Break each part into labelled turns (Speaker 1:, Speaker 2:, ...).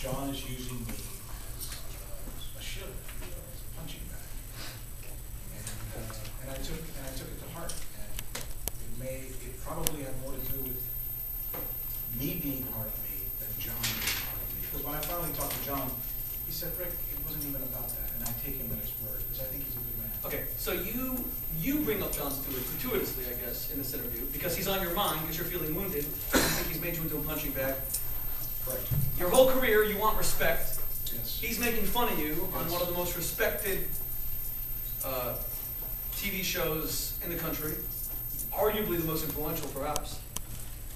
Speaker 1: John is using me as a shield, if you will, as a punching bag, and I took it to heart, and it probably had more to do with me being part of me than John being part of me. Because when I finally talked to John, he said, Rick, it wasn't even about that, and I take him at his word because I think he's a good man.
Speaker 2: Okay, so you bring up Jon Stewart gratuitously, I guess, in this interview, because he's on your mind, because you're feeling wounded. You think he's made you into a punching bag.
Speaker 1: Correct.
Speaker 2: Your whole career, you want respect.
Speaker 1: Yes.
Speaker 2: He's making fun of you on one of the most respected TV shows in the country, arguably the most influential, perhaps.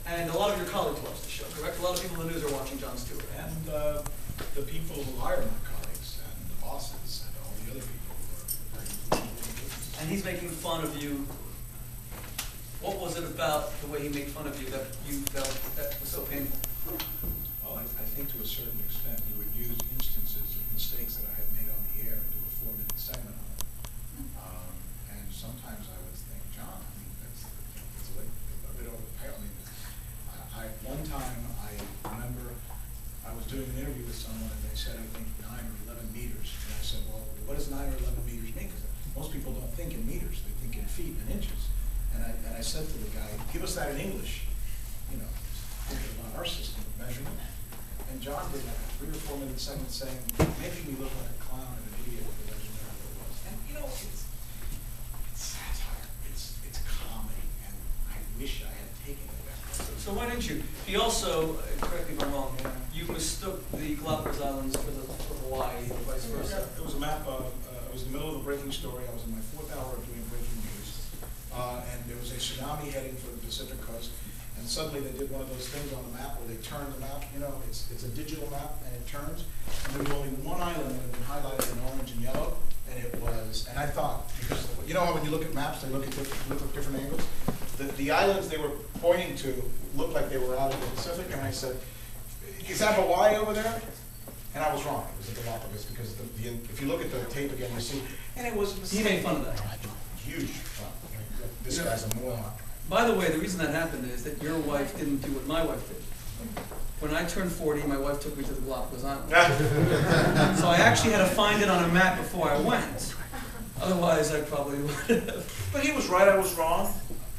Speaker 2: And a lot of your colleagues watch the show, correct? A lot of people in the news are watching Jon Stewart.
Speaker 1: And the people who hire my colleagues, and the bosses, and all the other people who are very influential.
Speaker 2: And he's making fun of you. What was it about the way he made fun of you that you felt that was so painful?
Speaker 1: Well, I think to a certain extent he would use instances of mistakes that I had made on the air and do a 4-minute segment on it. And sometimes I would think, John, I mean, it's like a bit over the pale. One time I remember I was doing an interview with someone and they said, I think 9 or 11 meters. And I said, well, what does 9 or 11 meters mean? Because most people don't think in meters, they think in feet and inches. And I said to the guy, give us that in English, you know, thinking about our system of measurement. And John did like a 3 or 4 minute segment saying, making me look like a clown and an idiot because I didn't know what it was. And you know, it's satire, it's comedy, and I wish I had taken it that way.
Speaker 2: So why didn't you? He also, correct me if I'm wrong, you mistook the Galapagos Islands for Hawaii, or vice versa.
Speaker 1: Yeah, it was a map. It was in the middle of a breaking story. I was in my 4th hour of doing breaking news, and there was a tsunami heading for the Pacific coast. And suddenly they did one of those things on the map where they turn the map. You know, it's a digital map, and it turns. And there was only one island that had been highlighted in orange and yellow, and it was. And I thought, because you know how when you look at maps, they look at different angles. The islands they were pointing to looked like they were out of the Pacific, and I said, "Is that Hawaii over there?" And I was wrong. It was the Galapagos because if you look at the tape again, you see, and it was.
Speaker 2: He made fun of that.
Speaker 1: Huge. This guy's a moron.
Speaker 2: By the way, the reason that happened is that your wife didn't do what my wife did. When I turned 40, my wife took me to the Galapagos Islands. So I actually had to find it on a map before I went. Otherwise, I probably would have.
Speaker 1: But he was right, I was wrong.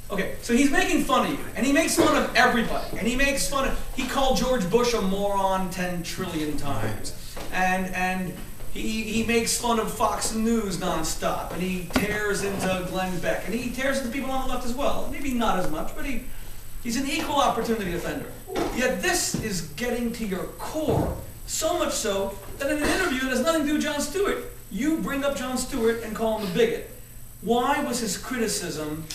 Speaker 2: Okay, so he's making fun of you, and he makes fun of everybody, and he makes fun of, he called George Bush a moron 10 trillion times, and he makes fun of Fox News nonstop, and he tears into Glenn Beck, and he tears into people on the left as well, maybe not as much, but he's an equal opportunity offender. Yet this is getting to your core, so much so that in an interview that has nothing to do with Jon Stewart, you bring up Jon Stewart and call him a bigot. Why was his criticism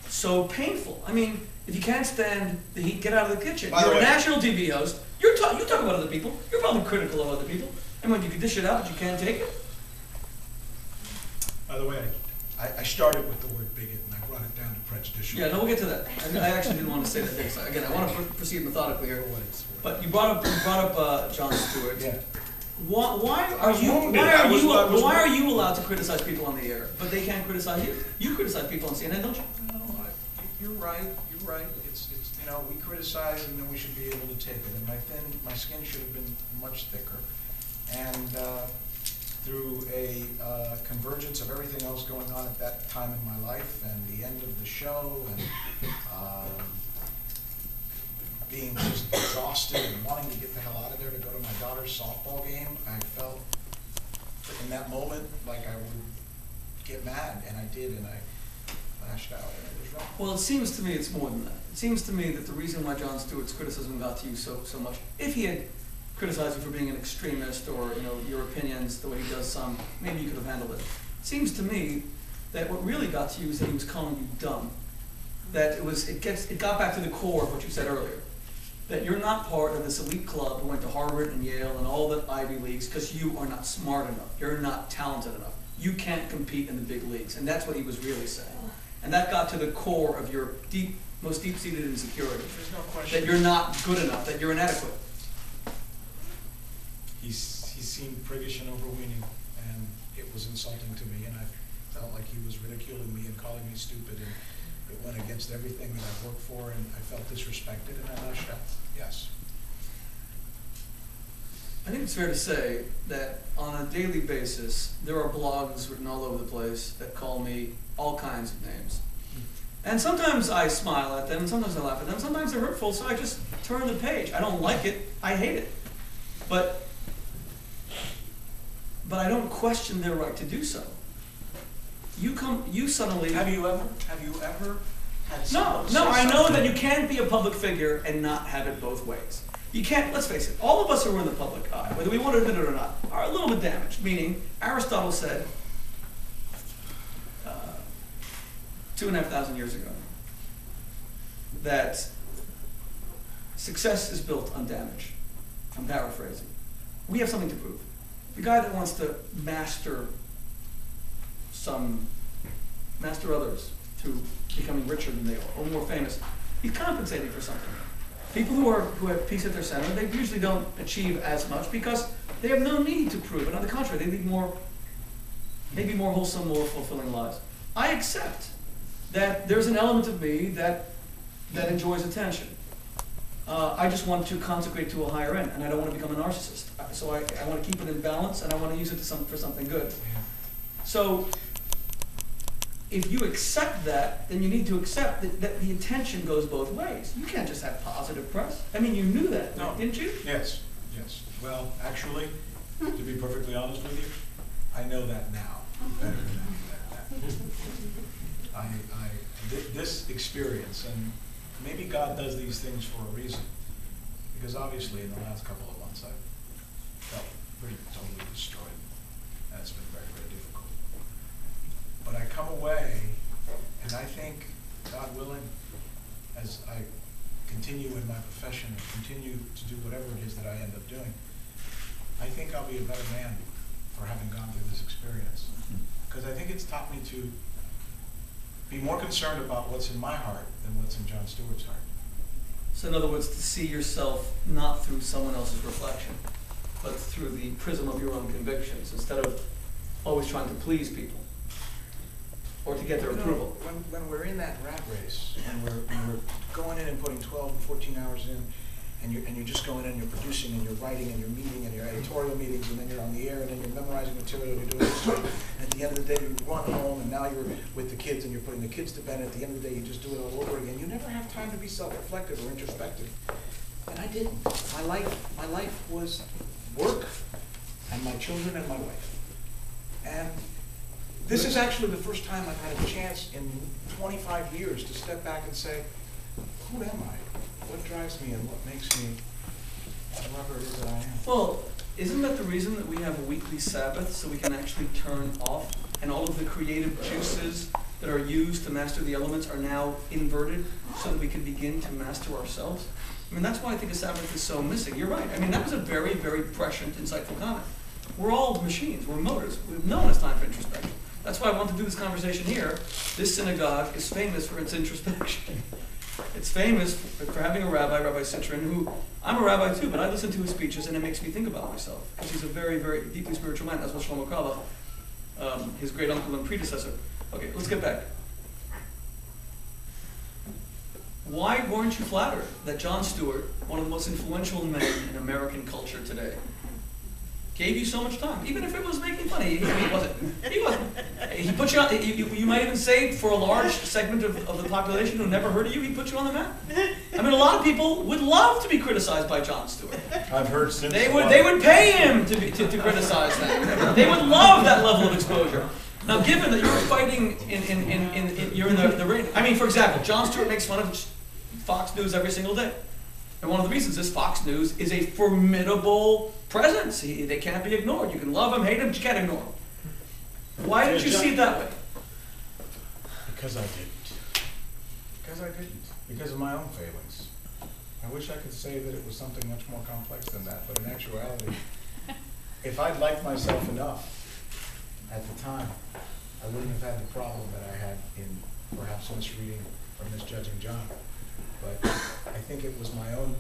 Speaker 2: so painful? I mean, if you can't stand the heat, get out of the kitchen. You're a national TV host. You talk about other people. You're probably critical of other people. And when you can dish it out, but you can't take it.
Speaker 1: By the way, I started with the word bigot and I brought it down to prejudicial.
Speaker 2: Yeah, no, we'll get to that. I actually didn't want to say that because, again, I want to proceed methodically here. But you brought up Jon Stewart. Yeah. Why are you allowed to criticize people on the air, but they can't criticize you? You criticize people on CNN, don't you?
Speaker 1: No, you're right. You're right. It's you know, we criticize and then we should be able to take it. And my skin should have been much thicker. And through a convergence of everything else going on at that time in my life, and the end of the show, and being just exhausted and wanting to get the hell out of there to go to my daughter's softball game, I felt in that moment like I would get mad, and I did, and I lashed out, and it was wrong.
Speaker 2: Well, it seems to me it's more than that. It seems to me that the reason why Jon Stewart's criticism got to you so much, if he had criticized you for being an extremist, or your opinions, the way he does some, maybe you could have handled it. It seems to me that what really got to you is that he was calling you dumb. That it got back to the core of what you said earlier. That you're not part of this elite club who went to Harvard and Yale and all the Ivy Leagues because you are not smart enough. You're not talented enough. You can't compete in the big leagues. And that's what he was really saying. And that got to the core of your most deep-seated insecurity.
Speaker 1: There's no question.
Speaker 2: That you're not good enough, that you're inadequate.
Speaker 1: He seemed priggish and overweening, and it was insulting to me, and I felt like he was ridiculing me and calling me stupid, and it went against everything that I've worked for, and I felt disrespected, and I lashed out. Yes.
Speaker 2: I think it's fair to say that on a daily basis, there are blogs written all over the place that call me all kinds of names. And sometimes I smile at them, and sometimes I laugh at them, sometimes they're hurtful, so I just turn the page. I don't like it, I hate it. But I don't question their right to do so. You suddenly...
Speaker 1: Have you ever had
Speaker 2: No, I know that you can't be a public figure and not have it both ways. You can't, let's face it, all of us who are in the public eye, whether we want to admit it or not, are a little bit damaged, meaning Aristotle said 2,500 years ago that success is built on damage. I'm paraphrasing. We have something to prove. The guy that wants to master others through becoming richer than they are, or more famous, he's compensating for something. People who have peace at their center, they usually don't achieve as much because they have no need to prove it. On the contrary, they lead maybe more wholesome, more fulfilling lives. I accept that there's an element of me that enjoys attention. I just want to consecrate to a higher end, and I don't want to become a narcissist. So I want to keep it in balance, and I want to use it for something good. So if you accept that, then you need to accept that the attention goes both ways. You can't just have positive press. I mean, you knew that,
Speaker 1: no.
Speaker 2: Didn't you?
Speaker 1: Yes. Well, actually, to be perfectly honest with you, I know that now better than this experience, and maybe God does these things for a reason, because obviously in the last couple of months I've felt pretty totally destroyed, and it's been very, very difficult. But I come away, and I think, God willing, as I continue in my profession and continue to do whatever it is that I end up doing, I think I'll be a better man for having gone through this experience. Because I think it's taught me to be more concerned about what's in my heart than what's in Jon Stewart's heart.
Speaker 2: So in other words, to see yourself not through someone else's reflection, but through the prism of your own convictions, instead of always trying to please people or to get their approval.
Speaker 1: When we're in that rat race, and we're going in and putting 12 and 14 hours in, and you're just going in and you're producing and you're writing and you're meeting and you're editorial meetings, and then you're on the air and then you're memorizing material and you're doing this, and at the end of the day you run home and now you're with the kids and you're putting the kids to bed, and at the end of the day you just do it all over again. You never have time to be self-reflective or introspective. And I didn't. My life was work and my children and my wife. And this is actually the first time I've had a chance in 25 years to step back and say, who am I? What drives me and what makes me whoever it is that I am?
Speaker 2: Well, isn't that the reason that we have a weekly Sabbath, so we can actually turn off, and all of the creative juices that are used to master the elements are now inverted, so that we can begin to master ourselves? I mean, that's why I think a Sabbath is so missing. You're right. I mean, that was a very, very prescient, insightful comment. We're all machines. We're motors. No one has time for introspection. That's why I want to do this conversation here. This synagogue is famous for its introspection. It's famous for having a rabbi, Rabbi Citrin, who, I'm a rabbi too, but I listen to his speeches and it makes me think about myself, because he's a very, very deeply spiritual man, as was Shlomo Carlebach, his great uncle and predecessor. Okay, let's get back. Why weren't you flattered that Jon Stewart, one of the most influential men in American culture today, gave you so much time, even if it was making fun? He wasn't. He put you on. You might even say, for a large segment of the population who never heard of you, he put you on the map. I mean, a lot of people would love to be criticized by Jon Stewart.
Speaker 1: I've heard since
Speaker 2: they would pay him to criticize them. They would love that level of exposure. Now, given that you're fighting you're in the ring. I mean, for example, Jon Stewart makes fun of Fox News every single day. And one of the reasons is Fox News is a formidable presence. They can't be ignored. You can love them, hate them, but you can't ignore them. Why didn't you see it that way?
Speaker 1: Because I didn't. Because of my own failings. I wish I could say that it was something much more complex than that, but in actuality, if I'd liked myself enough at the time, I wouldn't have had the problem that I had in perhaps misreading or misjudging Jon. But I think it was my own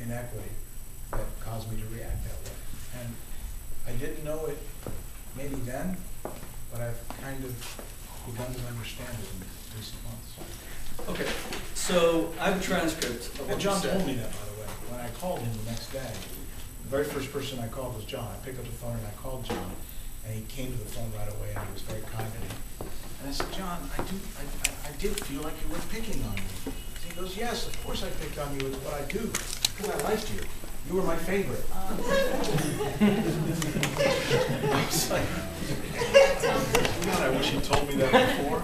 Speaker 1: inequity that caused me to react that way. And I didn't know it maybe then, but I've kind of begun to understand it in recent months.
Speaker 2: Okay, so I have a transcript of what
Speaker 1: And Jon
Speaker 2: you said.
Speaker 1: told me that, by the way, when I called him the next day, very first person I called was John. I picked up the phone and I called John, and he came to the phone right away, and he was very kind to me. And I said, John, I did feel like you were picking on me. And he goes, yes, of course I picked on you. It's what I do. Because I liked you. You were my favorite. I was like, God, I wish he told me that before.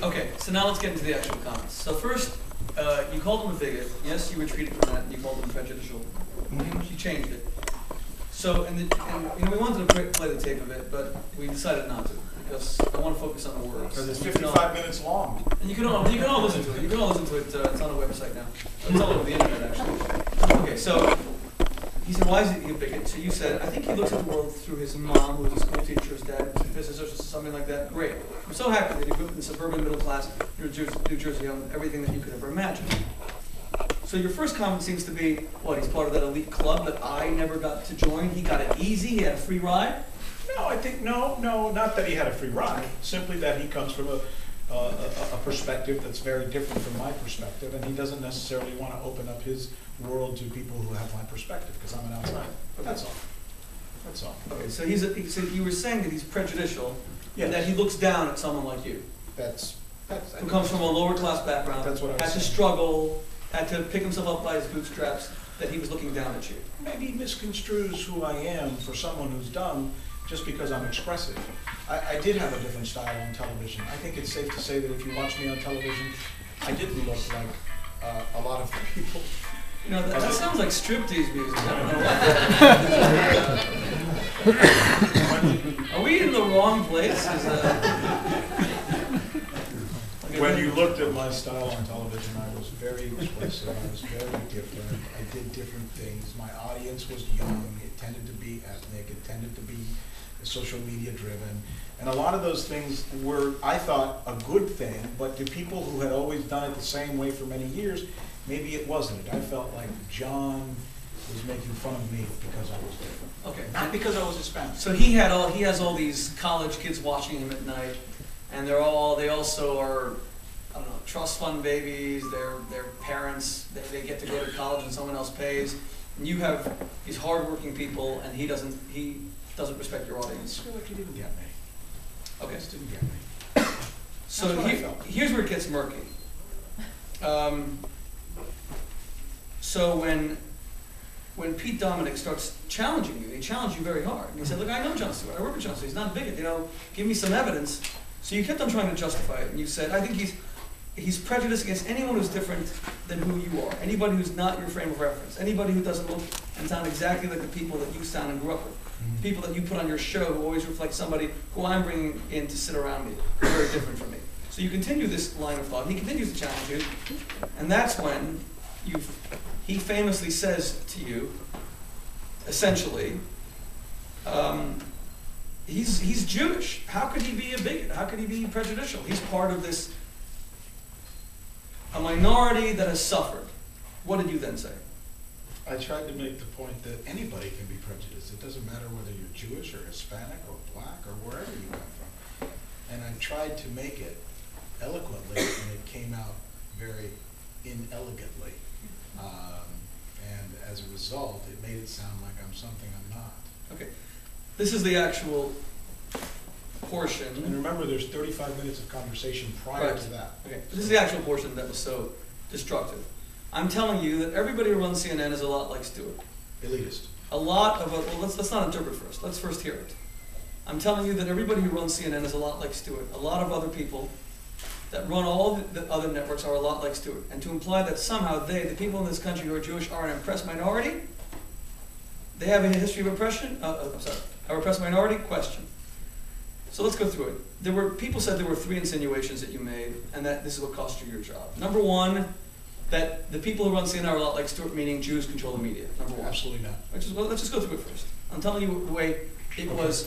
Speaker 2: Okay, so now let's get into the actual comments. So first, you called him a bigot. Yes, you retreated from that, and you called him prejudicial. You changed it. So, and you know, we wanted to play the tape of it, but we decided not to because I want to focus on the words.
Speaker 1: Because it's 55 minutes long.
Speaker 2: And you can all listen to it. You can all listen to it. It's on the website now. It's all over the internet, actually. Okay, so he said, "Why is he a bigot?" So you said, "I think he looks at the world through his mom, who was a school teacher, his dad, was a physicist, or something like that." Great. I'm so happy that he grew up in suburban middle class New Jersey, on everything that you could ever imagine. So your first comment seems to be, what, he's part of that elite club that I never got to join? He got it easy, he had a free ride?
Speaker 1: No, I think, no, not that he had a free ride. Simply that he comes from a perspective that's very different from my perspective, and he doesn't necessarily want to open up his world to people who have my perspective, because I'm an outsider. But that's all. That's all.
Speaker 2: Okay, so so you were saying that he's prejudicial,
Speaker 1: yes,
Speaker 2: and that he looks down at someone like you. Who comes from a lower class background,
Speaker 1: that's what I was
Speaker 2: had to
Speaker 1: saying.
Speaker 2: struggle, had to pick himself up by his bootstraps, that he was looking down at you.
Speaker 1: Maybe misconstrues who I am for someone who's dumb just because I'm expressive. I did have a different style on television. I think it's safe to say that if you watch me on television, I didn't look like a lot of people.
Speaker 2: You know, that sounds like striptease music. I don't know. Are we in the wrong place?
Speaker 1: When you looked at my style on television, I was very expressive. I was very different. I did different things. My audience was young. It tended to be ethnic. It tended to be social media driven. And a lot of those things were, I thought, a good thing, but to people who had always done it the same way for many years, maybe it wasn't. I felt like John was making fun of me because I was different.
Speaker 2: Okay.
Speaker 1: Not because I was Hispanic.
Speaker 2: So he has all these college kids watching him at night, and they also are, I don't know, trust fund babies. Their parents, they get to go to college and someone else pays. And you have these hardworking people, and he doesn't respect your audience.
Speaker 1: I feel like he didn't get me.
Speaker 2: Okay.
Speaker 1: He just didn't get me.
Speaker 2: So here's where it gets murky. So when Pete Dominic starts challenging you, he challenged you very hard. And he said, "Look, I know Jon Stewart. I work with Jon Stewart. He's not a bigot. You know, give me some evidence." So you kept on trying to justify it, and you said, "I think he's prejudiced against anyone who's different than who you are. Anybody who's not your frame of reference. Anybody who doesn't look and sound exactly like the people that you sound and grew up with. People that you put on your show who always reflect somebody who I'm bringing in to sit around me, who's very different from me." So you continue this line of thought, and he continues to challenge you, and that's when he famously says to you, essentially, he's Jewish. How could he be a bigot? How could he be prejudicial? He's part of a minority that has suffered. What did you then say?
Speaker 1: I tried to make the point that anybody can be prejudiced. It doesn't matter whether you're Jewish or Hispanic or black or wherever you come from. And I tried to make it eloquently, and it came out very inelegantly. And as a result, it made it sound like I'm something I'm not.
Speaker 2: Okay. This is the actual portion.
Speaker 1: And remember, there's 35 minutes of conversation prior to that.
Speaker 2: Okay. This is the actual portion that was so destructive. I'm telling you that everybody who runs CNN is a lot like Stewart.
Speaker 1: Elitist.
Speaker 2: Well, let's not interpret first. Let's first hear it. I'm telling you that everybody who runs CNN is a lot like Stewart. A lot of other people that run all the other networks are a lot like Stewart. And to imply that somehow the people in this country who are Jewish, are an oppressed minority, they have a history of oppression? A repressed minority? Question. So let's go through it. People said there were 3 insinuations that you made, and that this is what cost you your job. Number 1, that the people who run CNN are a lot like Stewart, meaning Jews control the media. Number 1.
Speaker 1: Absolutely not.
Speaker 2: Let's just go through it first. I'm telling you the way it was